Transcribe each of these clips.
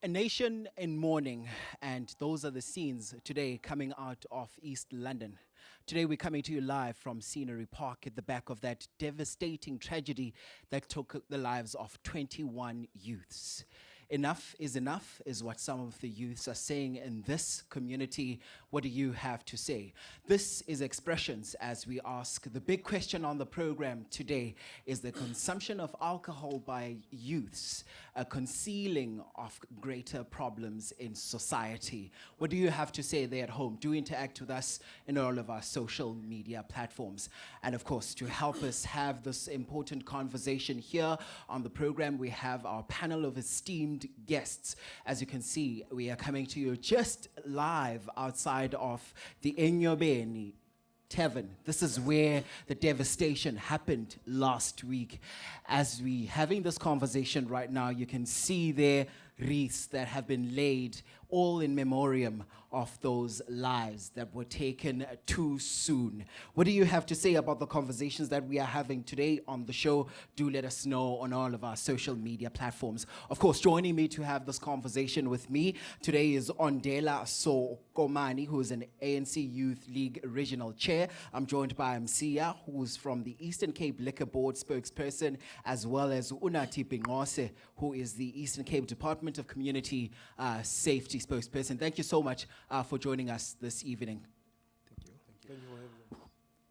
A nation in mourning, and those are the scenes today coming out of East London. Today we're coming to you live from Scenery Park at the back of that devastating tragedy that took the lives of 21 youths. Enough is what some of the youths are saying in this community. What do you have to say? This is Expressions as we ask. The big question on the program today is the consumption of alcohol by youths, a concealing of greater problems in society. What do you have to say there at home? Do interact with us in all of our social media platforms. And of course, to help us have this important conversation here on the program, we have our panel of esteemed guests. As you can see, we are coming to you just live outside of the Enyobeni Tavern. This is where the devastation happened last week. As we having this conversation right now, you can see there wreaths that have been laid, all in memoriam of those lives that were taken too soon. What do you have to say about the conversations that we are having today on the show? Do let us know on all of our social media platforms. Of course, joining me to have this conversation with me today is Ondela Sokomani, who is an ANC Youth League Regional Chair. I'm joined by Msia, who's from the Eastern Cape Liquor Board spokesperson, as well as Unati Bingose, who is the Eastern Cape Department of Community Safety spokesperson. Thank you so much for joining us this evening. Thank you. Thank you for having us.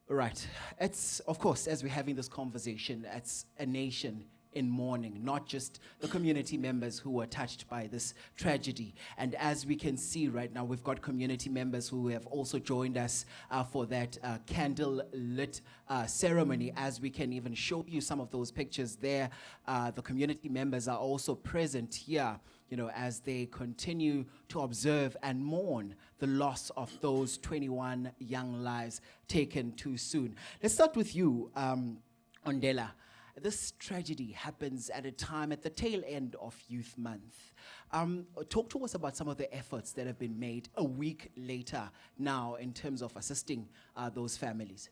Right. It's, of course, as we're having this conversation, it's a nation in mourning, not just the community members who were touched by this tragedy. And as we can see right now, we've got community members who have also joined us for that candle-lit ceremony. As we can even show you some of those pictures there, the community members are also present here, you know, as they continue to observe and mourn the loss of those 21 young lives taken too soon. Let's start with you, Ondela. This tragedy happens at a time at the tail end of Youth Month. Talk to us about some of the efforts that have been made a week later now in terms of assisting those families.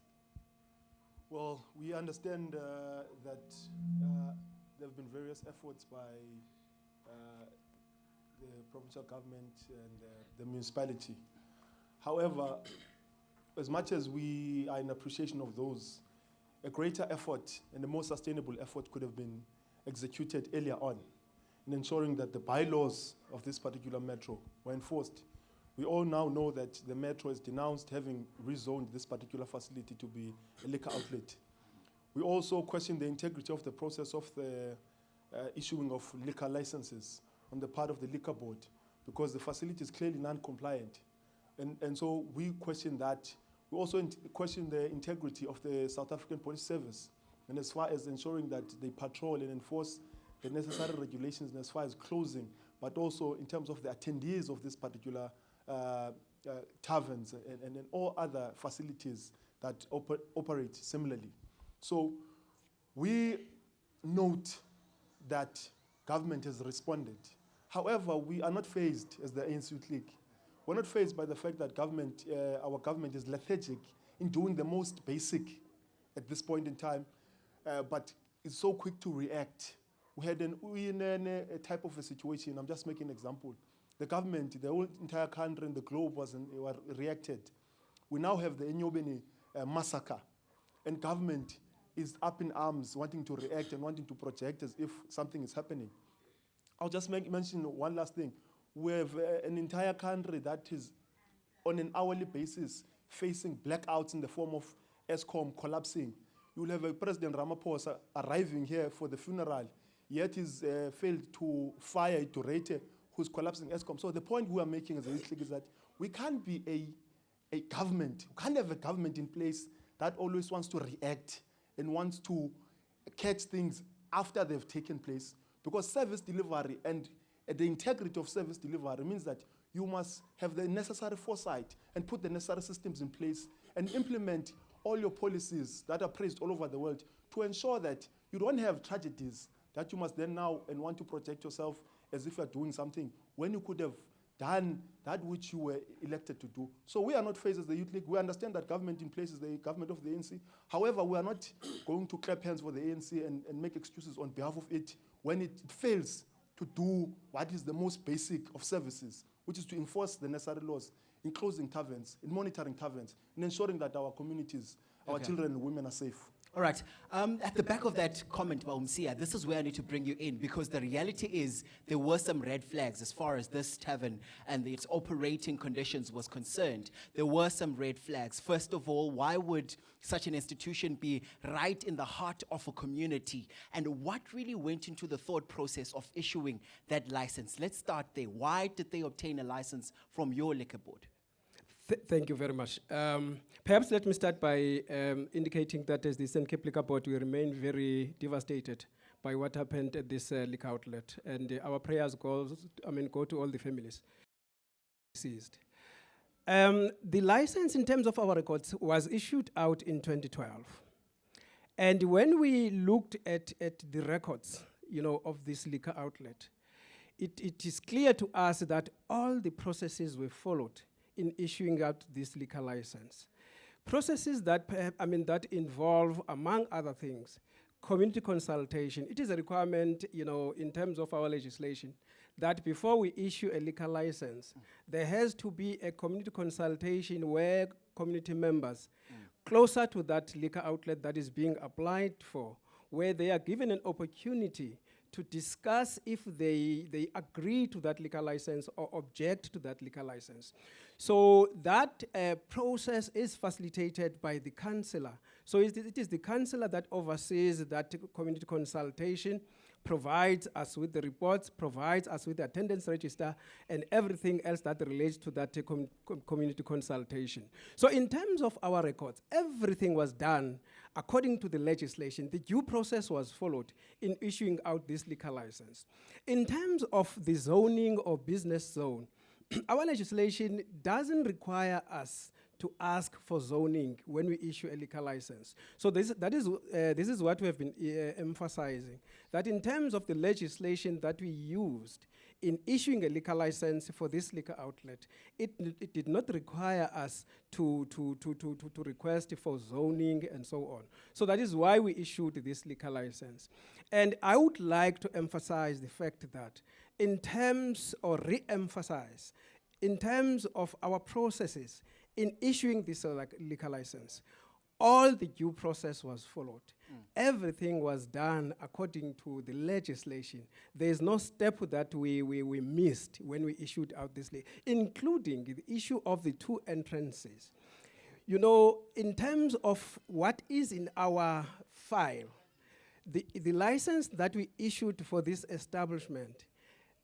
Well, we understand that there have been various efforts by the provincial government and the municipality. However, as much as we are in appreciation of those, a greater effort and a more sustainable effort could have been executed earlier on in ensuring that the bylaws of this particular metro were enforced. We all now know that the metro is denounced having rezoned this particular facility to be a liquor outlet. We also question the integrity of the process of the issuing of liquor licenses on the part of the liquor board, because the facility is clearly non-compliant. And so we question that. We also question the integrity of the South African Police Service, and as far as ensuring that they patrol and enforce the necessary regulations, and as far as closing, but also in terms of the attendees of this particular taverns and all other facilities that operate similarly. So we note that government has responded. However, we are not fazed as the ANC Youth League. We're not fazed by the fact that our government is lethargic in doing the most basic at this point in time, but is so quick to react. We're in a type of a situation. I'm just making an example. The government, the whole entire country and the globe were reacted. We now have the Enyobeni massacre, and government is up in arms, wanting to react and wanting to project as if something is happening. I'll just mention one last thing. We have an entire country that is on an hourly basis facing blackouts in the form of ESCOM collapsing. You will have a President Ramaphosa arriving here for the funeral, yet he's failed to fire a Durete who's collapsing ESCOM. So the point we are making as a youth league is that we can't be a government, we can't have a government in place that always wants to react and wants to catch things after they've taken place, because service delivery and the integrity of service delivery means that you must have the necessary foresight and put the necessary systems in place and implement all your policies that are praised all over the world to ensure that you don't have tragedies that you must then now and want to protect yourself as if you're doing something when you could have done that which you were elected to do. So we are not phased as the Youth League. We understand that government in place is the government of the ANC. However, we are not going to clap hands for the ANC and make excuses on behalf of it when it fails to do what is the most basic of services, which is to enforce the necessary laws in closing taverns, in monitoring taverns, in ensuring that our communities, our children and women are safe. All right. At the back of that comment, Baumsia, this is where I need to bring you in, because the reality is there were some red flags as far as this tavern and its operating conditions was concerned. There were some red flags. First of all, why would such an institution be right in the heart of a community? And what really went into the thought process of issuing that license? Let's start there. Why did they obtain a license from your liquor board? Thank you very much. Perhaps let me start by indicating that as the St. Cape Liquor Board, we remain very devastated by what happened at this liquor outlet. And our prayers go to all the families seized. The license in terms of our records was issued out in 2012. And when we looked at the records, of this liquor outlet, it is clear to us that all the processes were followed in issuing out this liquor license. Processes that involve, among other things, community consultation. It is a requirement, in terms of our legislation, that before we issue a liquor license, there has to be a community consultation where community members closer to that liquor outlet that is being applied for, where they are given an opportunity to discuss if they agree to that liquor license or object to that liquor license. So that process is facilitated by the councillor. So it is the councillor that oversees that community consultation, provides us with the reports, provides us with the attendance register, and everything else that relates to that community consultation. So in terms of our records, everything was done according to the legislation. The due process was followed in issuing out this liquor license. In terms of the zoning or business zone, our legislation doesn't require us to ask for zoning when we issue a liquor license. So this is what we have been emphasizing, that in terms of the legislation that we used in issuing a liquor license for this liquor outlet, it did not require us to request for zoning and so on. So that is why we issued this liquor license. And I would like to emphasize the fact that in terms, or re-emphasize, in terms of our processes in issuing this liquor license, all the due process was followed. Everything was done according to the legislation. There is no step that we missed when we issued out this, including the issue of the two entrances. In terms of what is in our file, the license that we issued for this establishment,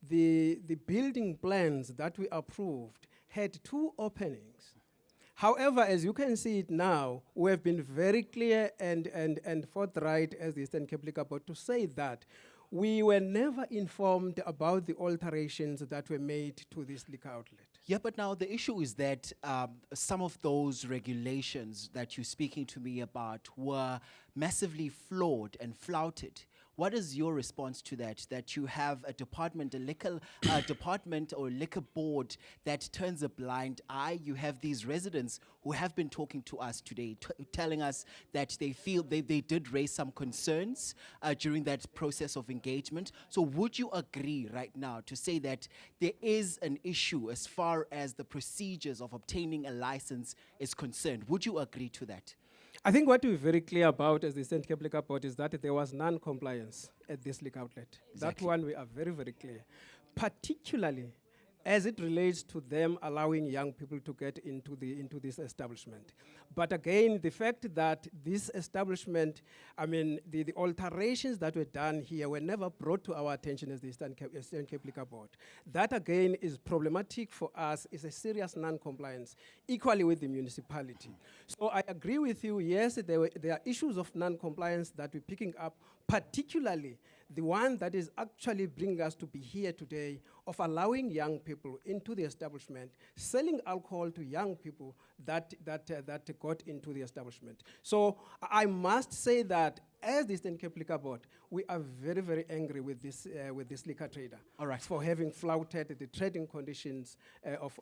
the building plans that we approved had two openings. However, as you can see it now, we have been very clear and forthright as the Eastern Cape Liquor Board to say that we were never informed about the alterations that were made to this liquor outlet. Yeah, but now the issue is that some of those regulations that you're speaking to me about were massively flawed and flouted. What is your response to that? That you have a department, a liquor department or liquor board that turns a blind eye. You have these residents who have been talking to us today, telling us that they feel they did raise some concerns during that process of engagement. So would you agree right now to say that there is an issue as far as the procedures of obtaining a license is concerned? Would you agree to that? I think what we're very clear about as the St. Cape Liquor Board is that there was non-compliance at this liquor outlet. Exactly. That one we are very, very clear. Particularly as it relates to them allowing young people to get into this establishment. But again, the fact that this establishment, the alterations that were done here were never brought to our attention as the Eastern Cape Liquor Board. That again is problematic for us, is a serious non-compliance, equally with the municipality. So I agree with you, yes, there are issues of non-compliance that we're picking up, particularly the one that is actually bringing us to be here today, of allowing young people into the establishment, selling alcohol to young people that got into the establishment. So I must say that as the Eastern Cape Liquor Board, we are very, very angry with this liquor trader. All right. For having flouted the trading conditions of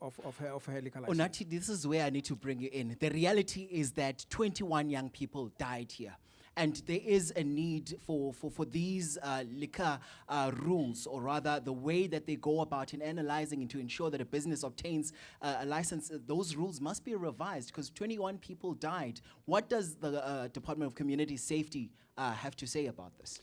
her liquor license. Onati, this is where I need to bring you in. The reality is that 21 young people died here. And there is a need for these liquor rules, or rather the way that they go about in analyzing and to ensure that a business obtains a license. Those rules must be revised because 21 people died. What does the Department of Community Safety have to say about this?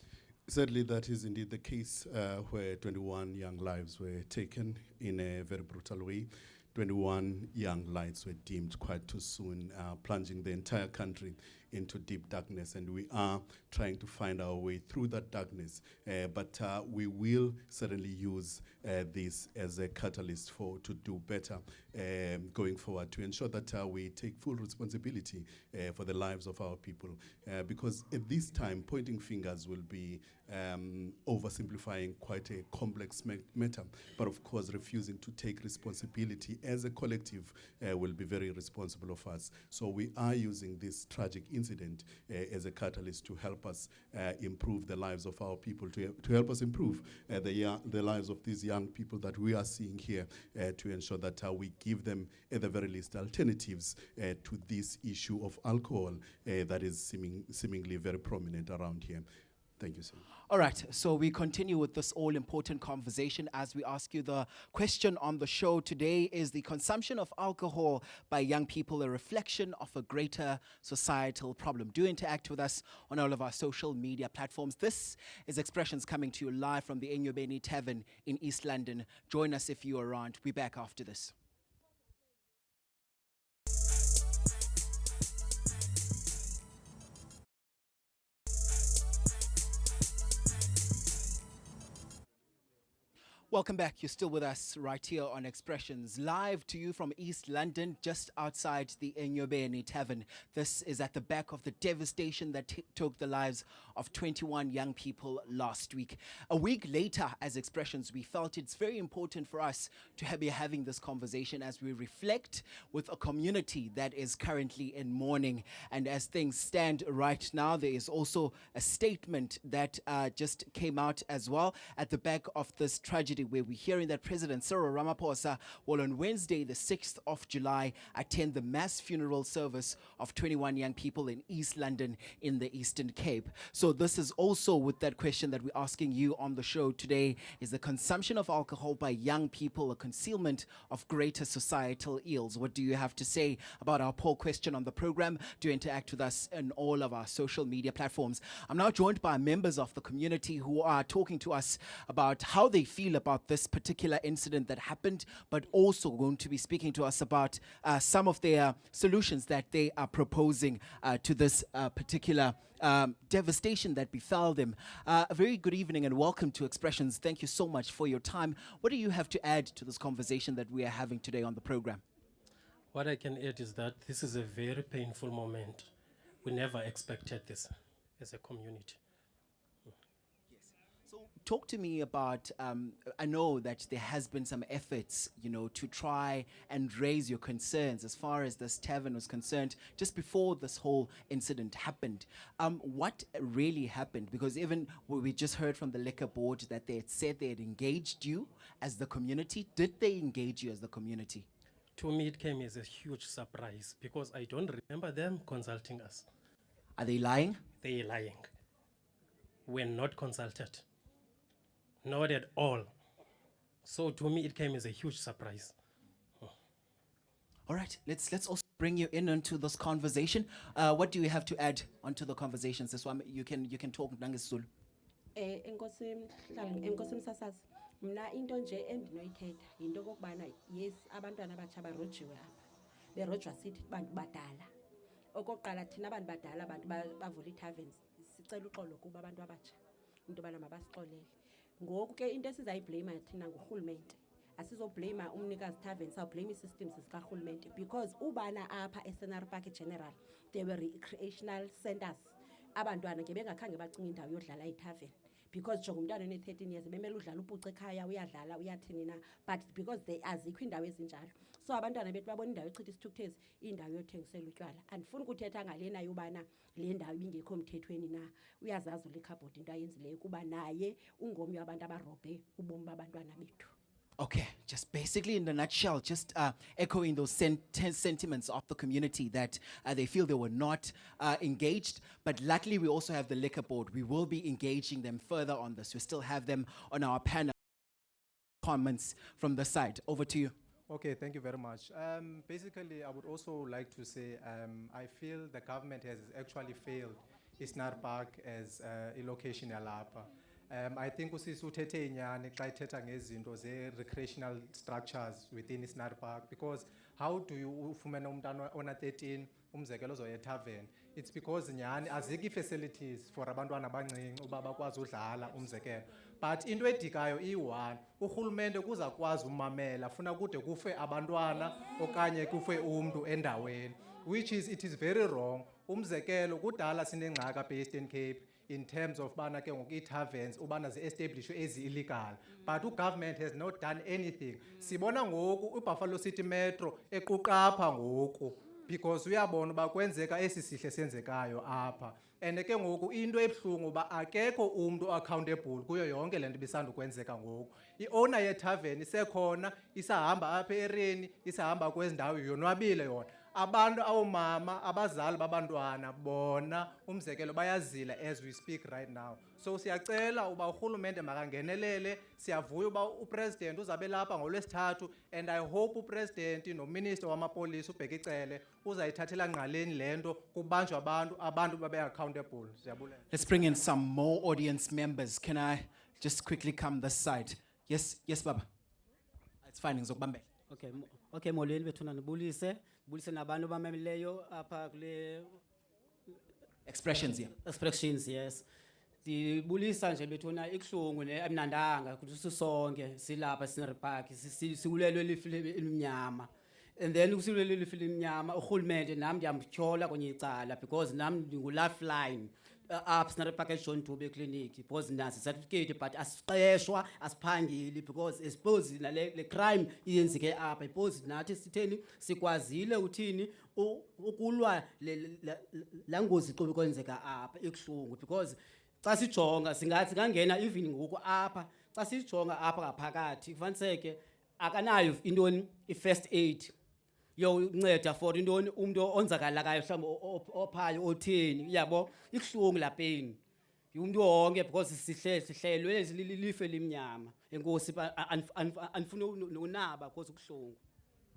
Certainly, that is indeed the case where 21 young lives were taken in a very brutal way. 21 young lives were deemed quite too soon, plunging the entire country into deep darkness, and we are trying to find our way through that darkness. But we will certainly use this as a catalyst to do better going forward, to ensure that we take full responsibility for the lives of our people. Because at this time, pointing fingers will be oversimplifying quite a complex matter. But of course, refusing to take responsibility as a collective will be very irresponsible of us. So we are using this tragic incident as a catalyst to help us improve the lives of our people, to help us improve the lives of these young people that we are seeing here, to ensure that we give them, at the very least, alternatives to this issue of alcohol that is seemingly very prominent around here. Thank you, sir. All right, so we continue with this all-important conversation as we ask you the question on the show today: is the consumption of alcohol by young people a reflection of a greater societal problem? Do interact with us on all of our social media platforms. This is Expressions coming to you live from the Enyobeni Tavern in East London. Join us if you're around. We'll be back after this. Welcome back. You're still with us right here on Expressions, live to you from East London, just outside the Enyobeni Tavern. This is at the back of the devastation that took the lives of 21 young people last week. A week later, as Expressions, we felt it's very important for us to be having this conversation as we reflect with a community that is currently in mourning. And as things stand right now, there is also a statement that just came out as well at the back of this tragedy, where we're hearing that President Cyril Ramaphosa will on Wednesday, the 6th of July, attend the mass funeral service of 21 young people in East London in the Eastern Cape. So this is also with that question that we're asking you on the show today: is the consumption of alcohol by young people a concealment of greater societal ills? What do you have to say about our poll question on the program? Do interact with us on all of our social media platforms. I'm now joined by members of the community who are talking to us about how they feel about this particular incident that happened, but also going to be speaking to us about some of their solutions that they are proposing to this particular devastation that befell them. A very good evening and welcome to Expressions. Thank you so much for your time. What do you have to add to this conversation that we are having today on the program? What I can add is that this is a very painful moment. We never expected this as a community. So talk to me about, I know that there has been some efforts, to try and raise your concerns as far as this tavern was concerned just before this whole incident happened. What really happened? Because even we just heard from the liquor board that they had said they had engaged you as the community. Did they engage you as the community? To me, it came as a huge surprise because I don't remember them consulting us. Are they lying? They are lying. We're not consulted. Not at all. So to me, it came as a huge surprise. All right, let's also bring you in onto this conversation. What do you have to add onto the conversation? This one you can talk nangesizulu. Enkosi msasazi, mna into nje endinoyithetha yinto okokubana yes abantwana abatsha barojiwe apha. Berojwa sithi bantu badala. Okokuqala thina abantu badala abantu bavula ii-taverns sicela uxolo kuba abantu abatsha into bana mabasixolele. Ngoku ke into esizayiblame thina ngurhulumente. Asizoblame umnikazi tavern, sawublame ii-systems zikarhulumente because ubana apha eScenery Park General there were recreational centers. Abantwana ke bengakhange bacinga indawo yodlala itavern because jonga umntwana one-13 years bemele udlala upuce ekhaya uyadlala uyathini na, but because they azikho iindawo ezinjalo. So abantwana bethu babona indawo echitha isithukuthezi indawo yothengisela utywala. Andifuni ukuthetha ngalena yobana le ndawo ibingekho mthethweni na, uyazazi ulikhabhodi into ayenzileyo kuba naye ungomnye wabantu abarobhe ubomi babantwana bethu. Okay, just basically in a nutshell, just echoing those sentiments of the community that they feel they were not engaged. But luckily, we also have the liquor board. We will be engaging them further on this. We still have them on our panel. Comments from the side. Over to you. Okay, thank you very much. Basically, I would also like to say I feel the government has actually failed Isnar Park as a location yalapha. I think usisi uthethe inyani xa ithetha ngezinto ze-recreational structures within Isnar Park, because how do you ufumana umntana ona 13 umzekelo ozoya Tavern? It's because nyani azikho facilities for abantwana abancinci uba bakwazi udlala umzekelo. But into edikayo iyi-one, urhulumente kuza kwazi umamela funa kude kufe abantwana okanye kufe umntu endaweni, which is, it is very wrong. Umzekelo kudala sinengxaki apha e-Eastern Cape in terms of bana ke ngoku ii-taverns ubana zi-establishwe ezi-illegal, but government has not done anything. Sibona ngoku iBuffalo City Metro equqapha ngoku because uyabona uba kwenzeka esi sihle senzekayo apha, and ke ngoku into ebuhlungu uba akekho umntu accountable kuyo yonke le nto ibisandukwenzeka ngoku. I-owner ye-tavern isekhona, isahamba apha ereni, isahamba kwezi ndawo, yonwabile yona. Abantu awomama abazali babantwana bona umzekelo bayazila as we speak right now. So siyacela uba urhulumente makangenelele, siyavuya uba upresident uzabe lapha ngoLwesithathu, and I hope upresident nominister wamapolisa uBhekicele uzayithathela ngqaleni lento kubanjwe abantu babe accountable. Siyabulela. Let's bring in some more audience members. Can I just quickly come this side? Yes, Baba. It's fine. Ngizokubambela. Okay, molweni bethuna nibulise nabantu bamameleyo apha kule Expressions here. expressions, yes. Dibulisa nje bethuna ikuhlungu ne amnandanga kuthi sisonke silapha Scenery Park sikulelwe elifile elimnyama. And then usilwele elifile elimnyama urhulumente nami ndiyamtyola kwenye icala because nami ndingu-lifeline apha Scenery Park eJohn Dube clinic, because nasi certificate but asiqeshwa asiphangeli because suppose le crime iyenzeke apha, because nathi sitheni sikwazile uthini ukulwa la ngozi qobe kwenzeka apha ekuhlungu, because xa sijonga singathi kangena even ngoku apha xa sijonga apha ngaphakathi kufaniseke akanayo intoni i-first aid yonceda for intoni umuntu onzakalakayo mhlawumbe ophayo otheni, yabo ikuhlungu lapeni umuntu wonke because sihlelwe life limnyama. Enkosi anifuna unaba because ukuhlungu.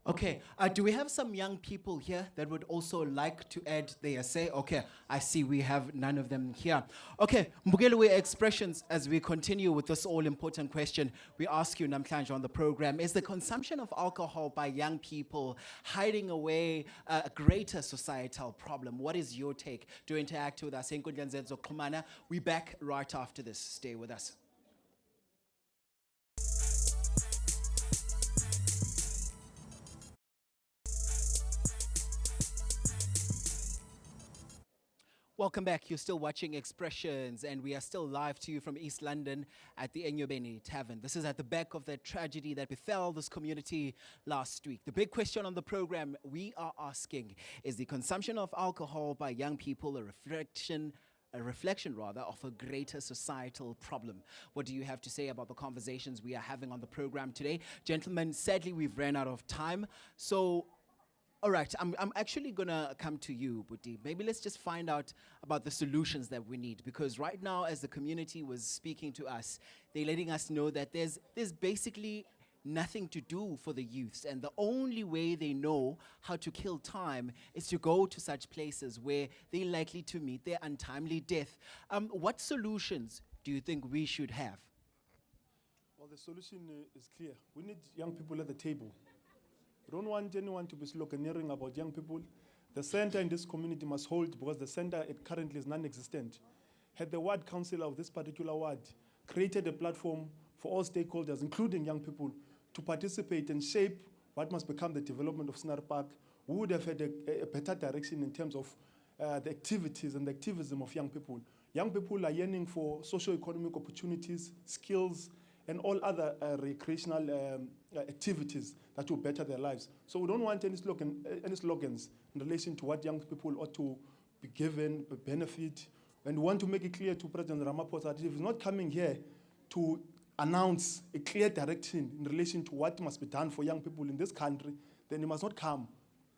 Okay, do we have some young people here that would also like to add their say? Okay, I see we have none of them here. Okay, Mbugelewe Expressions, as we continue with this all-important question, we ask you, namhlanje, on the program, is the consumption of alcohol by young people hiding away a greater societal problem? What is your take? Do interact with us. We're back right after this. Stay with us. Welcome back. You're still watching Expressions, and we are still live to you from East London at the Enyobeni Tavern. This is at the back of the tragedy that befell this community last week. The big question on the program we are asking, is the consumption of alcohol by young people a reflection of a greater societal problem? What do you have to say about the conversations we are having on the program today? Gentlemen, sadly, we've ran out of time. So, all right, I'm actually going to come to you, Buti. Maybe let's just find out about the solutions that we need. Because right now, as the community was speaking to us, they're letting us know that there's basically nothing to do for the youths. And the only way they know how to kill time is to go to such places where they're likely to meet their untimely death. What solutions do you think we should have? Well, the solution is clear. We need young people at the table. We don't want anyone to be sloganeering about young people. The center in this community must hold, because the center currently is non-existent. Had the ward councillor of this particular ward created a platform for all stakeholders, including young people, to participate and shape what must become the development of Scenery Park, we would have had a better direction in terms of the activities and the activism of young people. Young people are yearning for socio-economic opportunities, skills, and all other recreational activities that will better their lives. So we don't want any slogans in relation to what young people ought to be given, benefit. And we want to make it clear to President Ramaphosa that if he's not coming here to announce a clear direction in relation to what must be done for young people in this country, then he must not come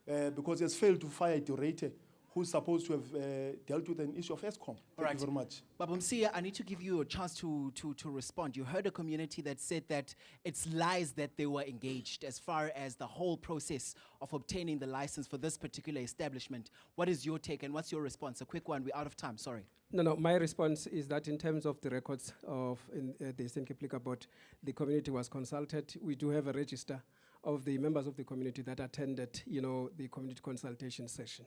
because he has failed to fire a curator who's supposed to have dealt with an issue of ESCOM. Thank you very much. Babamsiya, I need to give you a chance to respond. You heard a community that said that it's lies that they were engaged as far as the whole process of obtaining the license for this particular establishment. What is your take and what's your response? A quick one, we're out of time, sorry. No, my response is that in terms of the records of the Eastern Cape Liquor Board, the community was consulted. We do have a register of the members of the community that attended, the community consultation session.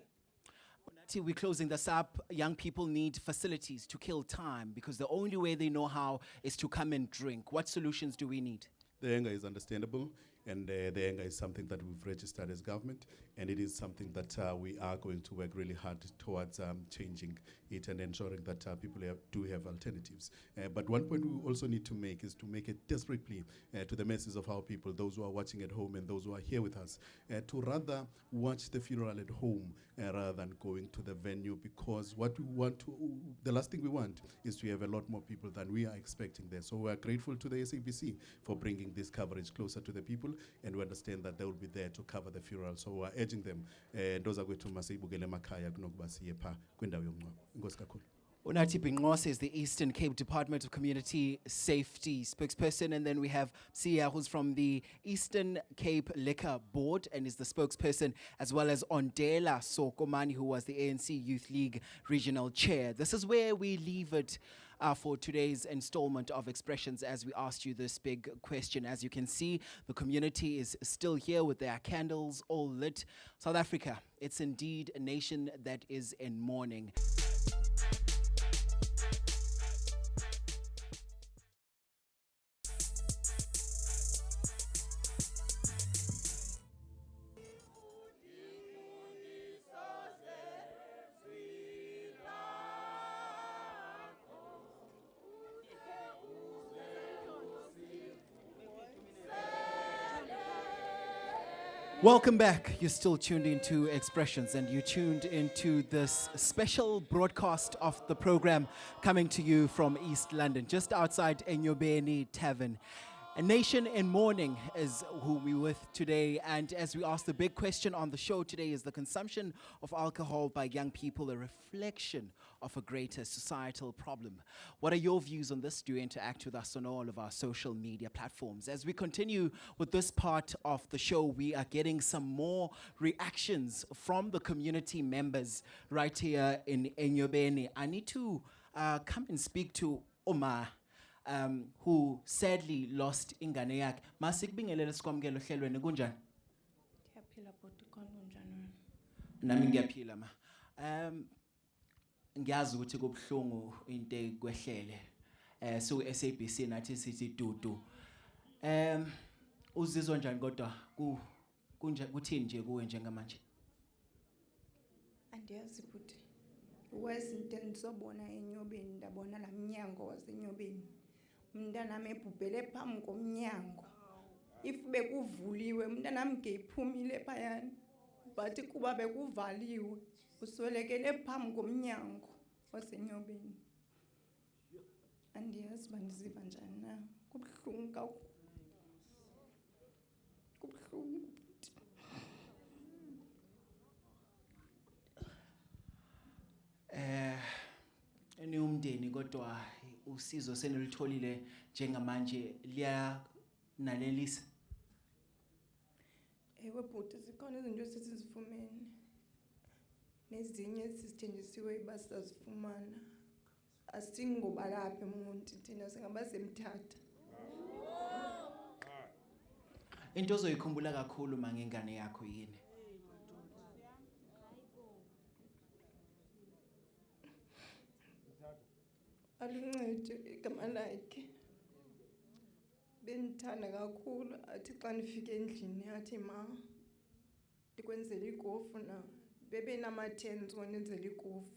We're closing this up. Young people need facilities to kill time because the only way they know how is to come and drink. What solutions do we need? The anger is understandable, and the anger is something that we've registered as government, and it is something that we are going to work really hard towards changing it and ensuring that people do have alternatives. But one point we also need to make is to make a desperate plea to the masses of our people, those who are watching at home and those who are here with us, to rather watch the funeral at home rather than going to the venue, because what we want to, the last thing we want is to have a lot more people than we are expecting there. So we are grateful to the SABC for bringing this coverage closer to the people, and we understand that they will be there to cover the funeral. So we are urging them, ndoza kwethu masiyibukele emakhaya kunokuba siye pha kwindawo yomngcwabo. Inkosi kakhulu. Unati Bingos is the Eastern Cape Department of Community Safety spokesperson. And then we have Sia, who's from the Eastern Cape Liquor Board and is the spokesperson, as well as Ondela Sokomani, who was the ANC Youth League Regional Chair. This is where we leave it for today's installment of Expressions as we asked you this big question. As you can see, the community is still here with their candles all lit. South Africa, it's indeed a nation that is in mourning. Welcome back. You're still tuned into Expressions, and you tuned into this special broadcast of the program coming to you from East London, just outside Enyobeni Tavern. A nation in mourning is who we're with today, and as we ask the big question on the show today, is the consumption of alcohol by young people a reflection of a greater societal problem? What are your views on this? Do interact with us on all of our social media platforms. As we continue with this part of the show, we are getting some more reactions from the community members right here in Enyobeni. I need to come and speak to Omar, who sadly lost ingane yakhe. Masikubingelele sikwamukele ohlelweni kunjani? Ngiyaphila bhuti, khona kunjani wena? Nami ngiyaphila ma. Ngiyazi ukuthi kubhlungu into ekwehlele. So SABC nathi sithi dudu. Uzizwa njani kodwa kuthini nje kuwe njengamanje? Andiyazi bhuti. Wezinto endisobona Enyobeni, ndabona la mnyango waseNyobeni. Umntanami ebhubhele phambi komnyango. If bekuvuliwe umntanami ngeyiphumile phayana, but kuba bekuvaliwe uswelekele phambi komnyango waseNyobeni. Andiyazi bandiziva njani na. Kubuhlungu kakhulu. Kubuhlungu. Eni umndeni kodwa usizo senilitholile njengamanje liyanalelisa? Ewe bhuti, zikhona izinto esizifumene. Nezinye esizithenjisiwe ibasazifumana. Asingoba lapha emuntu thina singaba semthatha. Into ozoyikhumbula kakhulu mangengane yakho yini? Aluncedo igama lakhe. Bendithanda kakhulu, athi xa nifike endlini athi ma ndikwenzela ikofu na. Bebe nama-10 wonenzela ikofu.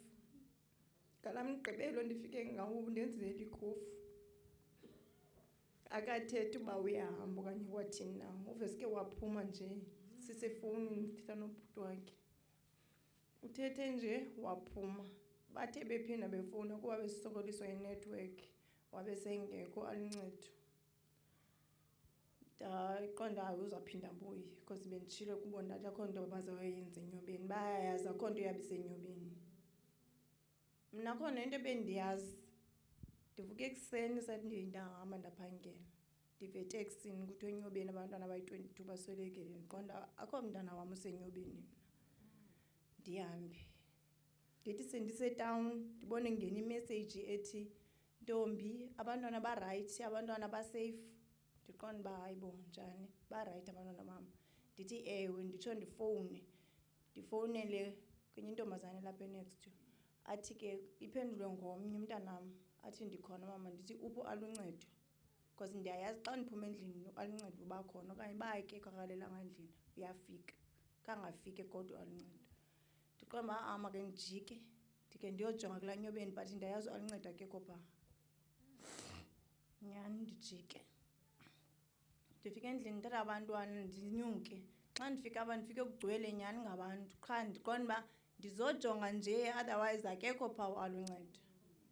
ngalamgqibelo ndifike ngawo ndenzele ikofu akathethi uba uyahamba okanye wathini na uveske waphuma nje sisefowunini sithetha nobhuti wakhe uthethe nje waphuma bathe bephinda befowuna kuba besisokoliswa yinethiwekhi wabesengekho aluncedo ndaqonda hayi uzaphinda mbuye because benditshile kubo ndathi akho nto bazayenza enyobeni bayayazi akho nto yabisenyobeni mna khona into ebendiyazi ndivuke ekuseni sathi ndihamba ndaphangela ndive eteksini kuthiwa enyobeni abantwana abayi-22 baswelekile ndiqonda akho mntana wam usenyobeni mna ndihambe ndithi sendisetawuni ndibone ngena imeseyiji ethi ntombi abantwana barayithi abantwana baseyifu ndiqonda uba hayi bo njani barayithi abantwana bam ndithi ewe nditsho ndifowunele kwenye intombazane lapha enext athi ke iphendulwe ngomnye umntanam athi ndikhona mama ndithi upho aluncedo because ndiyayazi xa ndiphume endlini aluncedo uba khona okanye bakhe kakalelanga endlini uyafika kangafike kodwa aluncedo ndiqonda uba ama ke ndijike ndike ndiyojonga kulaa nyobeni but ndiyayazi aluncedo akekho phaa nyhani ndijike ndifike endlini ndithatha abantwana ndinyuke xa ndifika apha ndifike kugcwele nyhani ngabantu qha ndiqonda uba ndizojonga nje otherwise akekho phaa aluncedo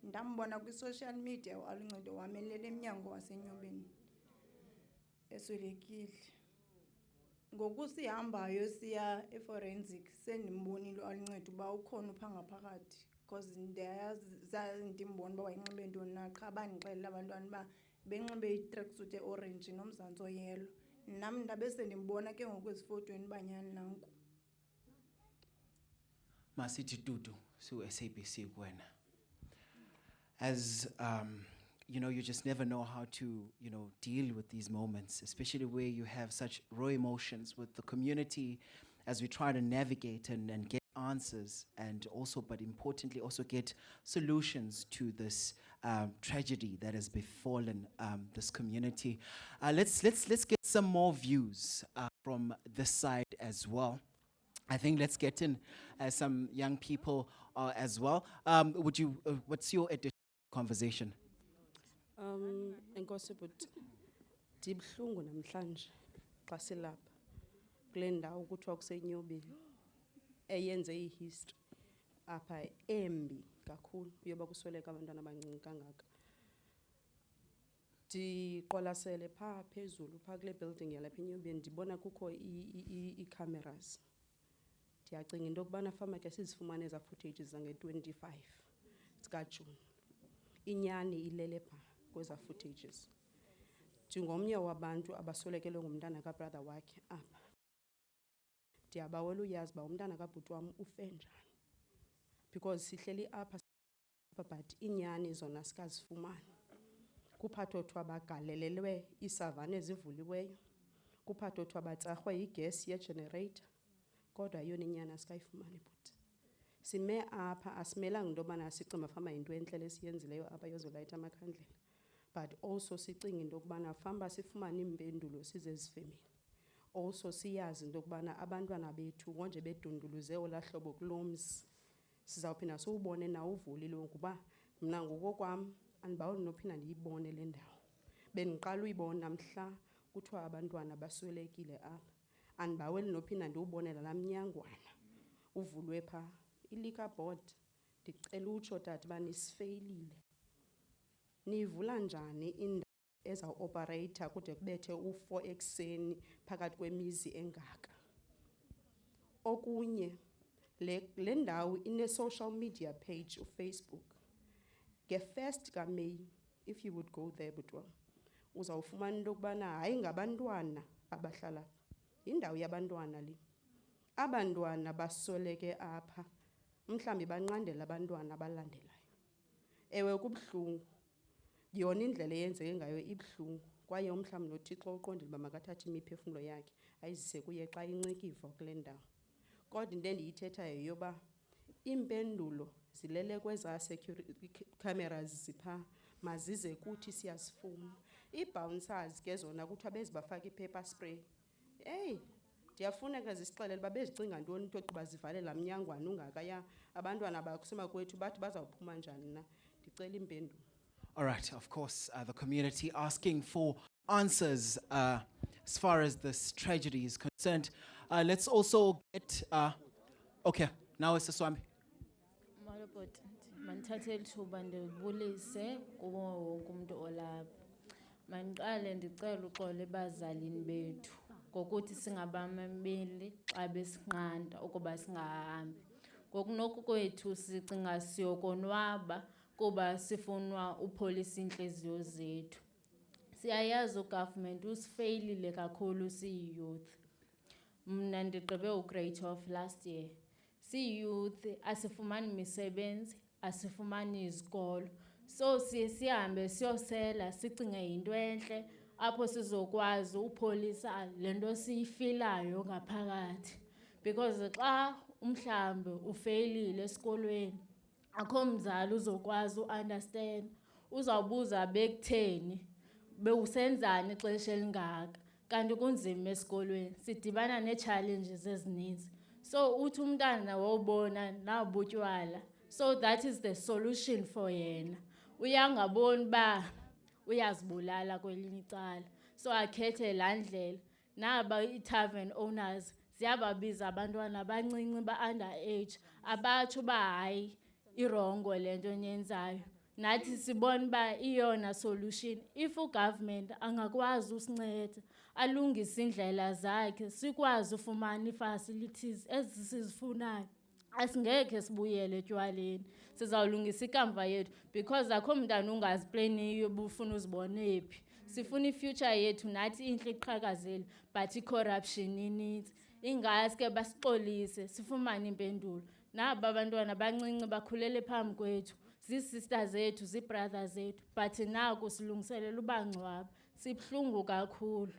ndambona kwi-social media aluncedo wamelele emnyango wasenyobeni eswelekile ngoku sihambayo siya eforensic sendimbonile aluncedo uba ukhona upha ngaphakathi because ndiyayazi ndimbona uba wayinxibe ntoni na qha bandixelela abantwana uba benxibe i-tracksuit e-orange nomzantsi oyelo nam ndabe sendimbona ke ngoku ezifotweni uba nyhani nanku Masithi Tutu SABC kuwena. As you know, you just never know how to, you know, deal with these moments, especially where you have such raw emotions with the community as we try to navigate and get answers and also, but importantly, also get solutions to this tragedy that has befallen this community. Let's get some more views from this side as well. I think let's get in some young people as well. What's your additional conversation? Enkosi bhuti ndibuhlungu namhlanje xa silapha kule ndawo kuthiwa kusenyobeni eyenze ihistory apha embi kakhulu yoba kusweleka abantwana abancinci kangaka ndiqwalasele phaa phezulu phaa kule building yalapha enyobeni ndibona kukho ii-cameras ndiyacinga into yokubana fama ke sizifumane eza footages zange-25 zikaJuni inyani ilele phaa kweza footages njengomnye wabantu abaswelekelwe ngumntana kabrother wakhe apha ndiyabawela uyazi uba umntana kabhuti wam ufe njani because sihleli apha but inyani zona sikazifumani kuphathothiwa bagalelelwe iisavane ezivuliweyo kuphathothiwa batsarhwe yigesi yegenerator kodwa yona inyani asikayifumani bhuti sime apha asimelanga into yobana sicinga famba yinto entle lesiyenzileyo apha yozolayita amakhandlela but also sicinga into yokubana famba sifumane iimpendulo sizezifemini also siyazi into yokubana abantwana bethu ngonje bedunduluze olaa hlobo kuloo mzi sizawuphinda siwubone nawo uvulile ngokuba mna ngokokwam andibaweli nophinda ndiyibone le ndawo bendiqala uyibona mhla kuthiwa abantwana baswelekile apha andibaweli nophinda ndiwubonela laa mnyangwana uvulwe phaa i-liquor board ndicela utsho tata uba nisifeyilile niyivula njani indawo ezawuopereyitha kude kubethe u-4 ekuseni phakathi kwemizi engaka okunye le ndawo ine-social media page uFacebook nge-1st kaMeyi if you would go there butwa uzawufumana into yokubana hayi ngabantwana abahlala yindawo yabantwana le abantwana basweleke apha mhlawumbi banqandela abantwana abalandelayo ewe kubuhlungu yona indlela eyenzeke ngayo ibuhlungu kwaye umhlawumbi noThixo uqondile uba makathathe imiphefumlo yakhe ayizise kuye xa incikiva kule ndawo kodwa into endiyithethayo yoba iimpendulo zilele kweza security cameras ziphaa mazize kuthi siyazifuna ii-bouncers ke zona kuthiwa bezibafaka i-pepper spray eyi ndiyafuneka zisixelele uba bezicinga ntoni into yokuba zivalela mnyangwana ungakaya abantwana bakusemakwethu bathi bazawuphuma njani na. Ndicela impendulo. All right, of course, the community asking for answers as far as this tragedy is concerned. Let's also get, okay, now it's Swami. Malobot, mandithathe ithuba ndibulise kuwo wonke umuntu olapha. Mandiqale ndicela uxolo ebazalini bethu ngokuthi singabamameli xa besinqanda ukuba singahambi. Ngokunoku kwethu sicinga siyokonwaba kuba sifunwa upholisa inhliziyo zethu. Siyayazi ugovernment usifeyilile kakhulu siyi-youth. Mna ndigqibe ugrade 12 last year. Si-youth asifumani misebenzi, asifumani izikolo. So sihambe siyosela sicinge yinto enhle apho sizokwazi upholisa lento siyifilayo ngaphakathi. Because xa umhlambe ufeyilile esikolweni akho mzali uzokwazi uunderstand. Uzawubuza bekutheni bewusenzani ixesha elingaka kanti kunzima esikolweni sidibana nee-challenges ezininzi. So uthi umntana wawubona nabutywala. So that is the solution for yena. Uyangaboni ba uyazibulala kwelinye icala. So akhethe laa ndlela. Naba i-Tavern owners ziyababiza abantwana abancinci ba-underage abatsho uba hayi irongo le nto niyenzayo. Nathi sibona uba iyona solution. If ugovernment angakwazi usinceda alungise indlela zakhe sikwazi ufumana ii-facilities ezi sizifunayo, asingekhe sibuyele etywaleni. Sizawulungisa ikamva yethu because akho mntana ungazipleniyo ubufuna uzibone phi. Sifuna ifuture yethu nathi intle iqhakazile but i-corruption inintsi. Ingaske basixolise sifumane impendulo. Naba abantwana abancinci bakhulele phambi kwethu. Zii-sisters zethu, zii-brothers zethu, but naku silungiselela ubangcwaba. Sibhlungu kakhulu.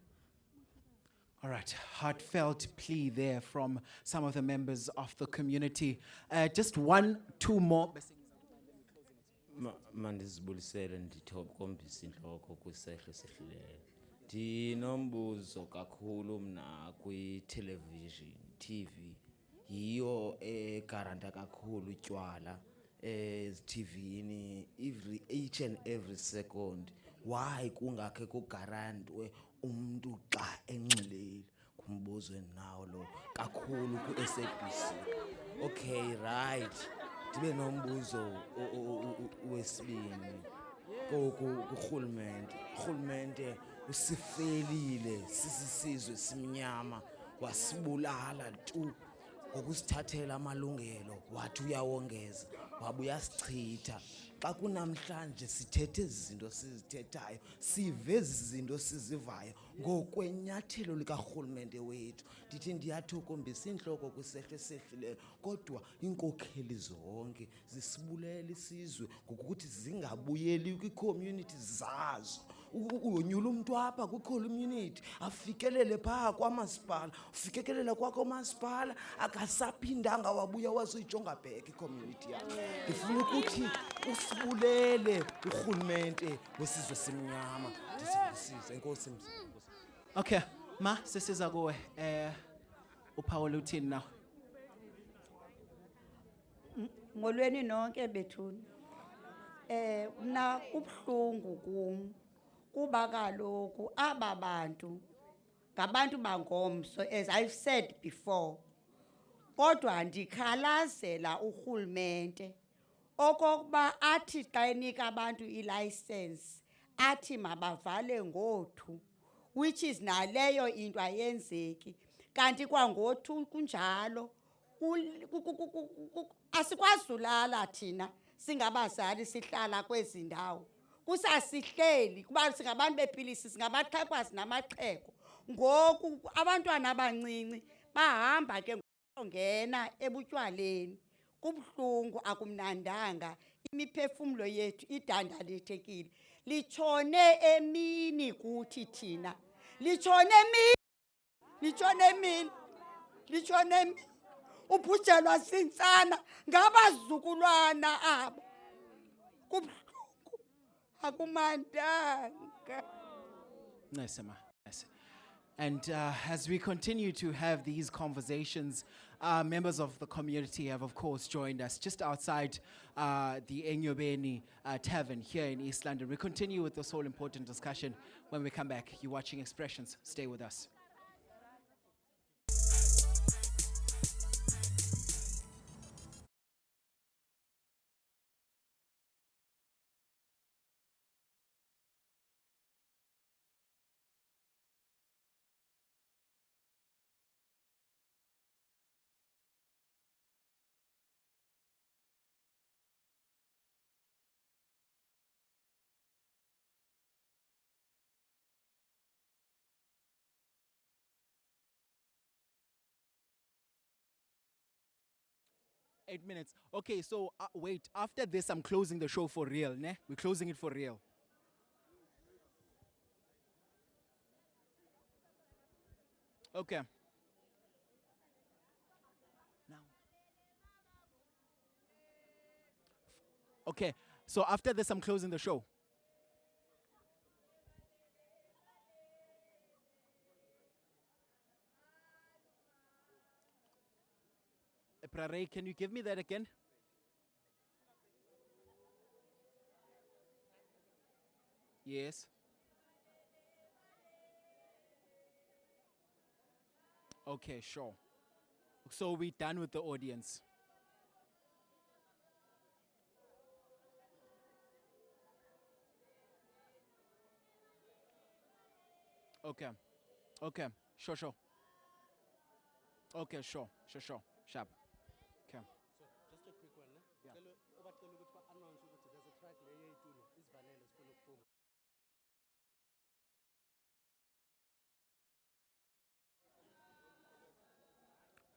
All right, heartfelt plea there from some of the members of the community. Just one, two more. Mandizibulisele ndithokombisa inhloko kwisehlo sehlileyo. Ndinombuzo kakhulu mna kwi-television, TV. Yiyo egaranta kakhulu utywala TV-ni each and every second. Why kungakhe kugarantwe umuntu xa enxilile? Kumbuzo nawo lo kakhulu ku-SABC. Okay, right. Ndibe nombuzo wesibini kurhulumente. Urhulumente usifelile sisizwe simnyama wasibulala tu ngokusithathela amalungelo wathi uyawongeza wabuya sichitha. Xa kunamhlanje sithethe izinto sizithethayo sive izinto sizivayo ngokwenyathelo likarhulumente wethu. Ndithi ndiyathokombisa inhloko kwisehlo esehlileyo kodwa iinkokheli zonke zisibulela isizwe ngokuthi zingabuyeli kwii-community zazo. Unyula umntu apha kwi-community afikelele phaa kwamasipala, ufikekelela kwamasipala akasaphindanga wabuya wazoyijonga back i-community yakhe. Ndifuna ukuthi usibulele urhulumente wesizwe simnyama. Ndisivusise enkosi. Okay, ma, sisiza kuwe. Uphawula uthini now? Molweni nonke bethuni. Mna kubhlungu kum kuba kaloku aba bantu ngabantu bangomso, as I've said before. Kodwa ndikhalazela urhulumente okokuba athi xa enika abantu ilicense athi mabavale ngothu, which is naleyo into ayenzeki. Kanti kwangothu kunjalo asikwazi ulala thina singabazali sihlala kwezi ndawo. Kusasihleli kuba singabantu bepilisi, singabaxhekwazi namaxheko. Ngoku abantwana abancinci bahamba ke ngena ebutywaleni. Kubhlungu, akumnandanga. Imiphefumlo yethu idandalethekile. Litshone emini kuthi thina. Litshone emini. Litshone emini. Litshone emini. Ubhujelwa sintsana ngabazukulwana abo. Kubhlungu, akumandanga. Nice, ma. Nice. And as we continue to have these conversations, members of the community have, of course, joined us just outside the Enyobeni Tavern here in East London. We continue with this whole important discussion when we come back. You're watching Expressions. Stay with us. Eight minutes. Okay, so wait. After this, I'm closing the show for real, ne? We're closing it for real. Okay. Now. Okay. So after this, I'm closing the show. Prare, can you give me that again? Yes. Okay, sure. So we're done with the audience. Okay. Okay. Sure, sure. Okay, sure. Sure, sure. Sharp. Okay. So just a quick one, ne? Yeah. Ubacela ukuthi ba-announce ukuthi there's a track leyo yeyitulo isivalele sifuna ukuphuma.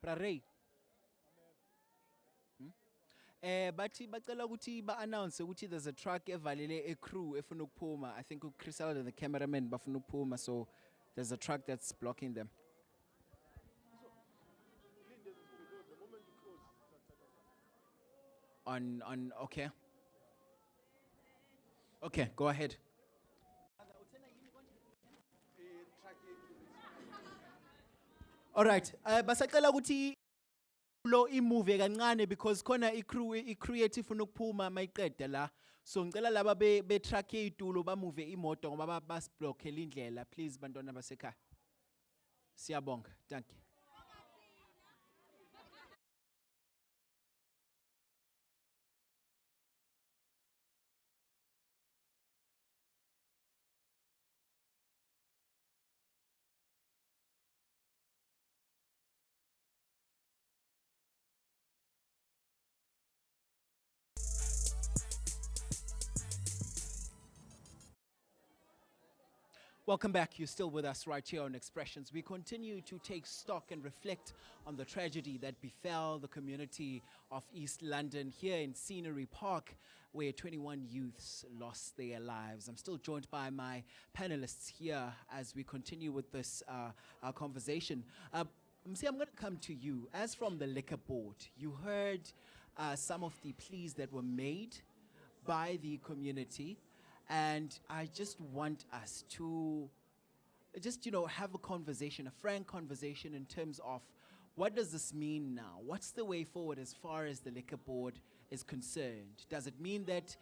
Prare. Bathi bacela ukuthi ba-announce ukuthi there's a truck evalele crew efuna ukuphuma. I think uChrisel and the cameraman bafuna ukuphuma, so there's a truck that's blocking them. Okay. Okay, go ahead. All right. Basacela ukuthi lo imove kancane because khona i-crew yethu ifuna ukuphuma mayiqeda la. So ngicela laba be truck yezitulo ba move imoto ngoba basiblockele indlela. Please bantwana basekhaya. Siyabonga. Thank you. Welcome back. You're still with us right here on Expressions. We continue to take stock and reflect on the tragedy that befell the community of East London here in Scenery Park, where 21 youths lost their lives. I'm still joined by my panelists here as we continue with this our conversation. Msi, I'm going to come to you. As from the Liquor Board, you heard some of the pleas that were made by the community. And I just want us to just, have a conversation, a frank conversation in terms of what does this mean now? What's the way forward as far as the Liquor Board is concerned? Does it mean that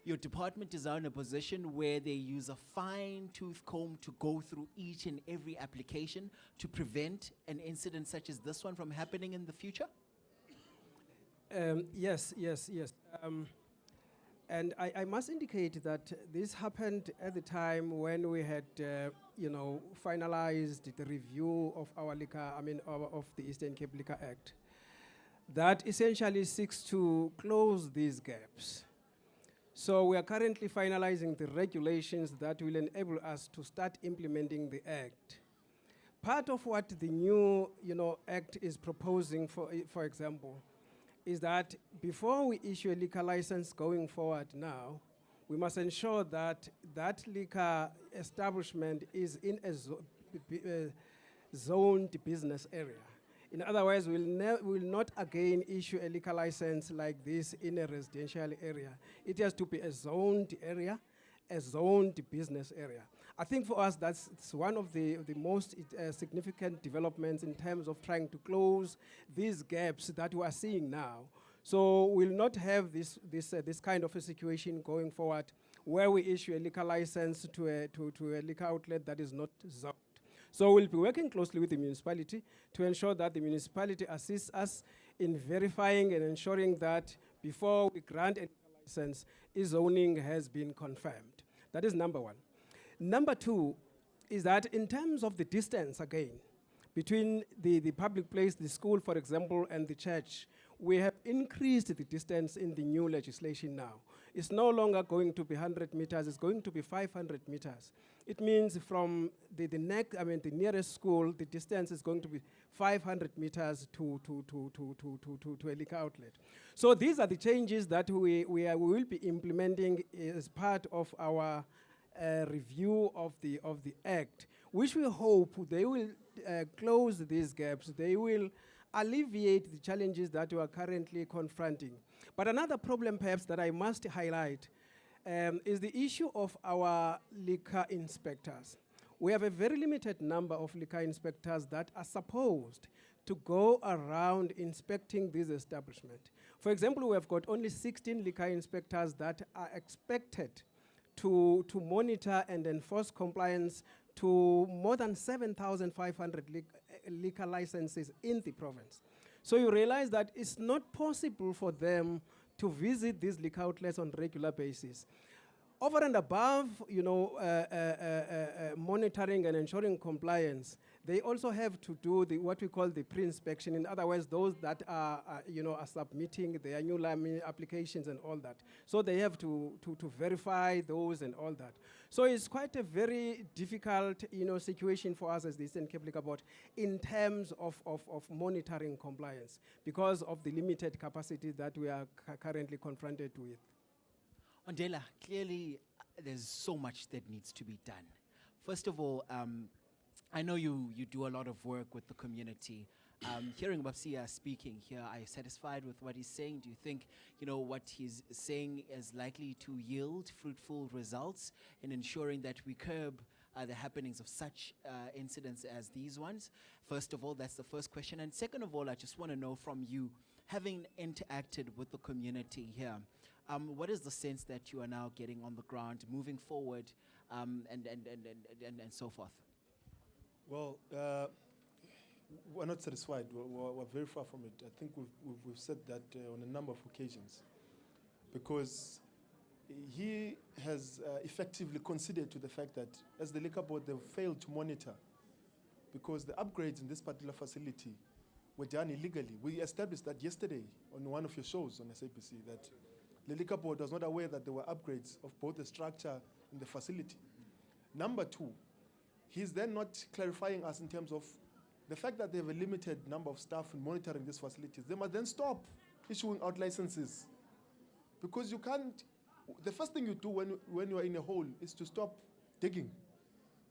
your department is now in a position where they use a fine-tooth comb to go through each and every application to prevent an incident such as this one from happening in the future? Yes. And I must indicate that this happened at the time when we had, finalized the review of our liquor, of the Eastern Cape Liquor Act, that essentially seeks to close these gaps. So we are currently finalizing the regulations that will enable us to start implementing the Act. Part of what the new, Act is proposing, for example, is that before we issue a liquor license going forward now, we must ensure that that liquor establishment is in a zoned business area. In other words, we'll not again issue a liquor license like this in a residential area. It has to be a zoned area, a zoned business area. I think for us, it's one of the most significant developments in terms of trying to close these gaps that we are seeing now. So we'll not have this kind of a situation going forward where we issue a liquor license to a liquor outlet that is not zoned. So we'll be working closely with the municipality to ensure that the municipality assists us in verifying and ensuring that before we grant a liquor license, zoning has been confirmed. That is number one. Number two is that in terms of the distance, again, between the public place, the school, for example, and the church, we have increased the distance in the new legislation now. It's no longer going to be 100 meters, it's going to be 500 meters. It means from the nearest school, the distance is going to be 500 meters to a liquor outlet. So these are the changes that we will be implementing as part of our review of the Act, which we hope they will close these gaps. They will alleviate the challenges that we are currently confronting. But another problem perhaps that I must highlight is the issue of our liquor inspectors. We have a very limited number of liquor inspectors that are supposed to go around inspecting this establishment. For example, we have got only 16 liquor inspectors that are expected to monitor and enforce compliance to more than 7,500 liquor licenses in the province. So you realize that it's not possible for them to visit these liquor outlets on a regular basis. Over and above, monitoring and ensuring compliance, they also have to do what we call the pre-inspection. In other words, those that are submitting their new applications and all that. So they have to verify those and all that. So it's quite a very difficult, situation for us as the Eastern Cape Liquor Board in terms of monitoring compliance because of the limited capacity that we are currently confronted with. Ondela, clearly there's so much that needs to be done. First of all, I know you do a lot of work with the community. Hearing Babsia speaking here, are you satisfied with what he's saying? Do you think, what he's saying is likely to yield fruitful results in ensuring that we curb the happenings of such incidents as these ones? First of all, that's the first question. And second of all, I just want to know from you, having interacted with the community here, what is the sense that you are now getting on the ground, moving forward, and so forth? Well, we're not satisfied. We're very far from it. I think we've said that on a number of occasions, because he has effectively conceded to the fact that as the liquor board, they've failed to monitor, because the upgrades in this particular facility were done illegally. We established that yesterday on one of your shows on SABC, that the liquor board was not aware that there were upgrades of both the structure and the facility. Number two, he's then not clarifying us in terms of the fact that they have a limited number of staff in monitoring these facilities. They must then stop issuing out licenses, because you can't. The first thing you do when you are in a hole is to stop digging.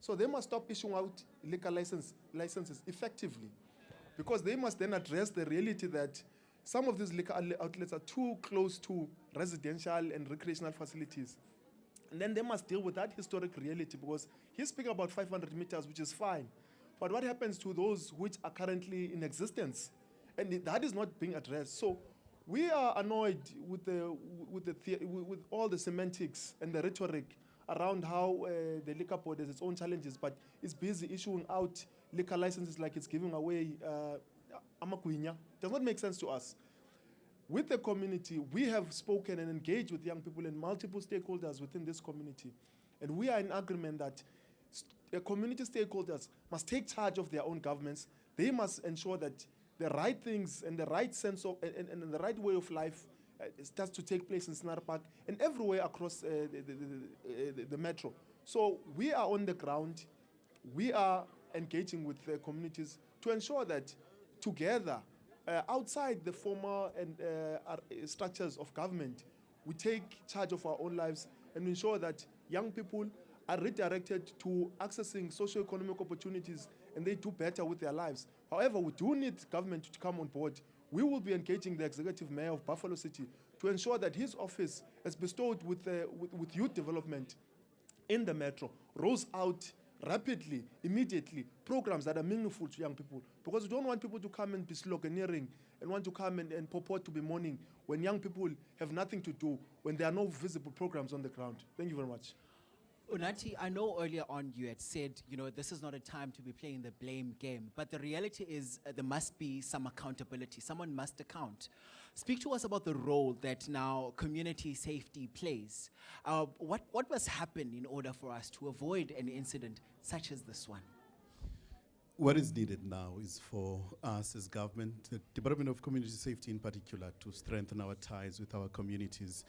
So they must stop issuing out liquor licenses effectively, because they must then address the reality that some of these liquor outlets are too close to residential and recreational facilities. And then they must deal with that historic reality, because he's speaking about 500 meters, which is fine. But what happens to those which are currently in existence? And that is not being addressed. So we are annoyed with all the semantics and the rhetoric around how the liquor board has its own challenges, but it's busy issuing out liquor licenses like it's giving away amakuinya. Does not make sense to us. With the community, we have spoken and engaged with young people and multiple stakeholders within this community. And we are in agreement that community stakeholders must take charge of their own governments. They must ensure that the right things and the right sense of and the right way of life starts to take place in Scenery Park and everywhere across the metro. So we are on the ground. We are engaging with the communities to ensure that together, outside the formal and structures of government, we take charge of our own lives and ensure that young people are redirected to accessing socio-economic opportunities and they do better with their lives. However, we do need government to come on board. We will be engaging the executive mayor of Buffalo City to ensure that his office is bestowed with youth development in the metro rolls out rapidly, immediately, programs that are meaningful to young people. Because we don't want people to come and be sloganeering and want to come and purport to be mourning when young people have nothing to do, when there are no visible programs on the ground. Thank you very much. Unati, I know earlier on you had said, this is not a time to be playing the blame game, but the reality is there must be some accountability. Someone must account. Speak to us about the role that now community safety plays. What must happen in order for us to avoid an incident such as this one? What is needed now is for us as government, the Department of Community Safety in particular, to strengthen our ties with our communities,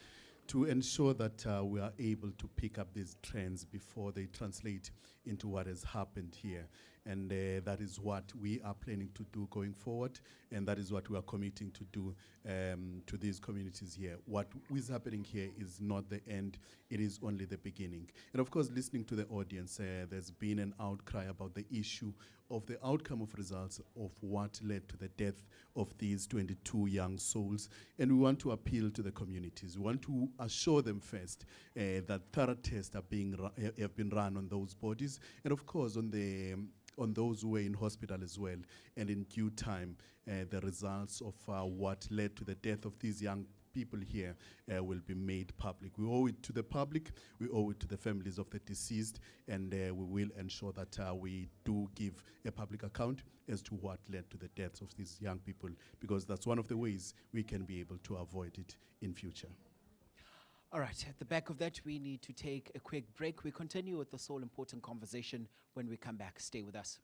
to ensure that we are able to pick up these trends before they translate into what has happened here. And that is what we are planning to do going forward, and that is what we are committing to do to these communities here. What is happening here is not the end, it is only the beginning. And of course, listening to the audience, there's been an outcry about the issue of the outcome of results of what led to the death of these 22 young souls. And we want to appeal to the communities. We want to assure them first that thorough tests are have been run on those bodies, and of course on those who were in hospital as well. And in due time, the results of what led to the death of these young people here will be made public. We owe it to the public, we owe it to the families of the deceased, and we will ensure that we do give a public account as to what led to the deaths of these young people, because that's one of the ways we can be able to avoid it in future. All right, at the back of that, we need to take a quick break. We continue with this all important conversation when we come back. Stay with us.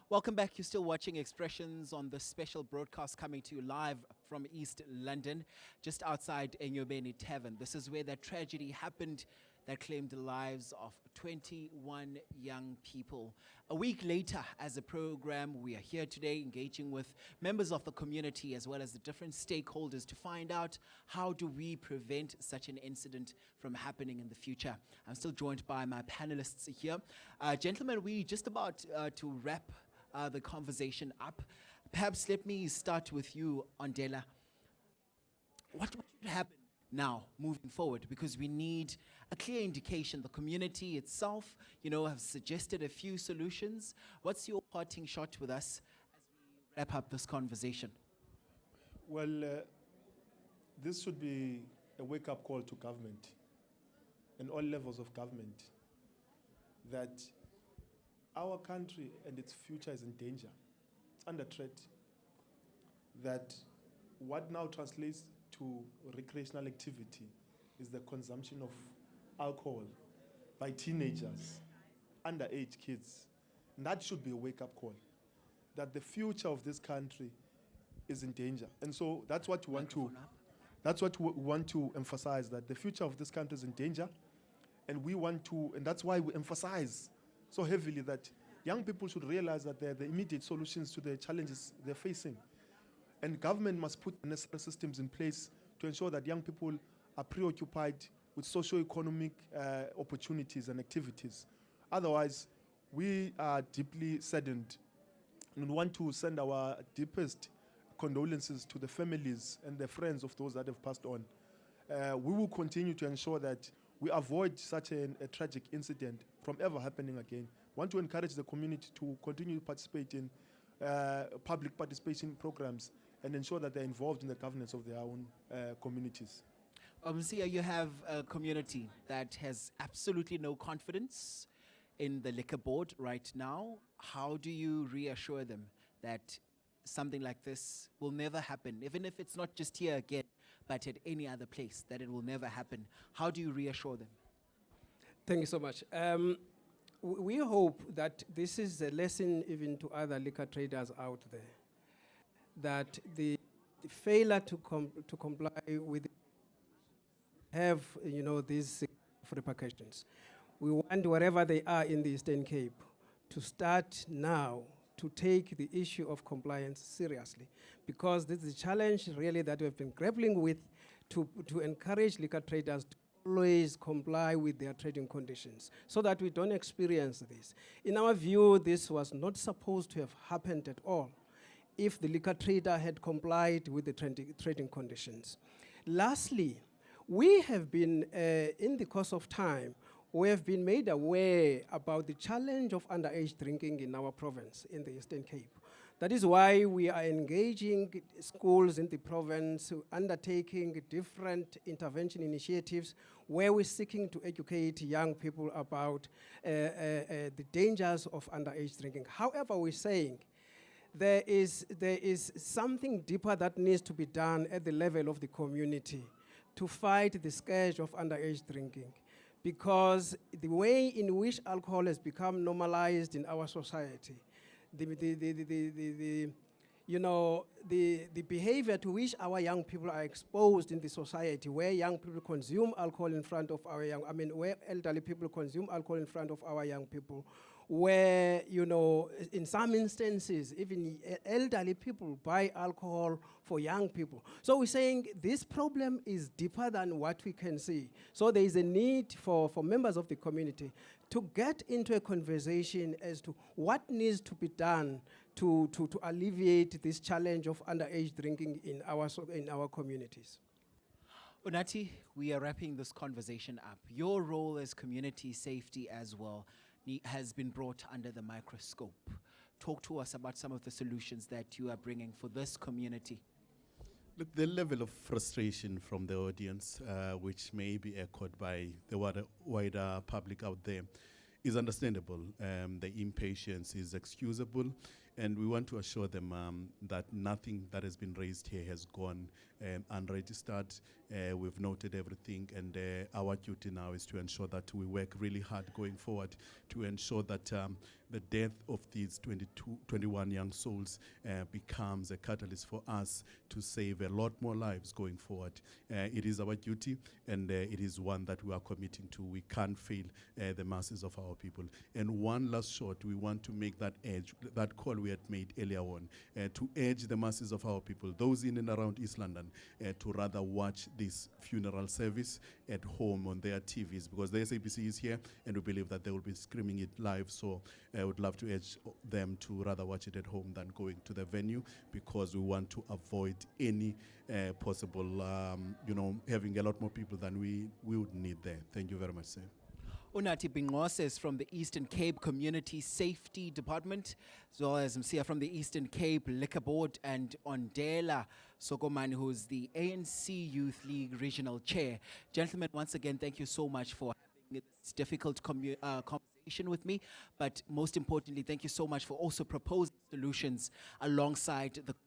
Welcome back. You're still watching Expressions on this special broadcast coming to you live from East London, just outside Enyobeni Tavern. This is where that tragedy happened that claimed the lives of 21 young people. A week later, as a program, we are here today engaging with members of the community as well as the different stakeholders to find out how do we prevent such an incident from happening in the future. I'm still joined by my panelists here. Gentlemen, we just about to wrap the conversation up. Perhaps let me start with you, Andela. What should happen now, moving forward? Because we need a clear indication. The community itself, have suggested a few solutions. What's your parting shot with us as we wrap up this conversation? Well, this should be a wake-up call to government and all levels of government that our country and its future is in danger. It's under threat. That what now translates to recreational activity is the consumption of alcohol by teenagers, underage kids. And that should be a wake-up call, that the future of this country is in danger. And so that's what we want to emphasize, that the future of this country is in danger. And that's why we emphasize so heavily that young people should realize that they're the immediate solutions to the challenges they're facing. And government must put necessary systems in place to ensure that young people are preoccupied with socio-economic opportunities and activities. Otherwise, we are deeply saddened and want to send our deepest condolences to the families and the friends of those that have passed on. We will continue to ensure that we avoid such a tragic incident from ever happening again. We want to encourage the community to continue to participate in public participation programs and ensure that they're involved in the governance of their own communities. Obviously, you have a community that has absolutely no confidence in the liquor board right now. How do you reassure them that something like this will never happen, even if it's not just here again, but at any other place, that it will never happen? How do you reassure them? Thank you so much. we hope that this is a lesson even to other liquor traders out there, that the failure to comply with have, these repercussions. We want, wherever they are in the Eastern Cape, to start now to take the issue of compliance seriously, because this is a challenge really that we've been grappling with, to encourage liquor traders to always comply with their trading conditions so that we don't experience this. In our view, this was not supposed to have happened at all if the liquor trader had complied with the trading conditions. Lastly, we have been, in the course of time, we have been made aware about the challenge of underage drinking in our province, in the Eastern Cape. That is why we are engaging schools in the province, undertaking different intervention initiatives where we're seeking to educate young people about the dangers of underage drinking. However, we're saying there is something deeper that needs to be done at the level of the community to fight the scourge of underage drinking, because the way in which alcohol has become normalized in our society, the behavior to which our young people are exposed in the society, where young people consume alcohol in front of where elderly people consume alcohol in front of our young people, where, in some instances, even elderly people buy alcohol for young people. So we're saying this problem is deeper than what we can see. So there is a need for members of the community to get into a conversation as to what needs to be done to alleviate this challenge of underage drinking in our communities. Unati, we are wrapping this conversation up. Your role as community safety as well has been brought under the microscope. Talk to us about some of the solutions that you are bringing for this community. Look, the level of frustration from the audience, which may be echoed by the wider public out there, is understandable. The impatience is excusable, and we want to assure them that nothing that has been raised here has gone unregistered. We've noted everything, and our duty now is to ensure that we work really hard going forward to ensure that the death of these 21 young souls becomes a catalyst for us to save a lot more lives going forward. It is our duty, and it is one that we are committing to. We can't fail the masses of our people. And one last shot, we want to make that call we had made earlier on, to urge the masses of our people, those in and around East London, to rather watch this funeral service at home on their TVs, because the SABC is here, and we believe that they will be screaming it live. So I would love to urge them to rather watch it at home than going to the venue, because we want to avoid any possible, having a lot more people than we would need there. Thank you very much, sir. Unati Bingose is from the Eastern Cape Community Safety Department, as well as Msia from the Eastern Cape Liquor Board, and Ondela Sokomani, who's the ANC Youth League Regional Chair. Gentlemen, once again, thank you so much for having this difficult conversation with me, but most importantly, thank you so much for also proposing solutions alongside the community.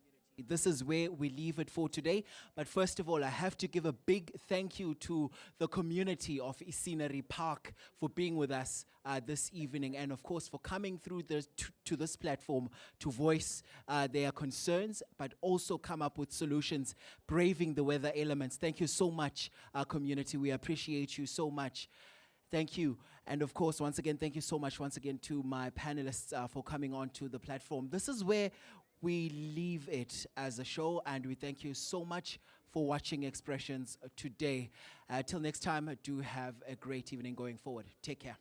This is where we leave it for today. But first of all, I have to give a big thank you to the community of Scenery Park for being with us this evening, and of course for coming through to this platform to voice their concerns, but also come up with solutions, braving the weather elements. Thank you so much, community. We appreciate you so much. Thank you. And of course, once again, thank you so much once again to my panelists for coming onto the platform. This is where we leave it as a show, and we thank you so much for watching Expressions today. Till next time, do have a great evening going forward. Take care.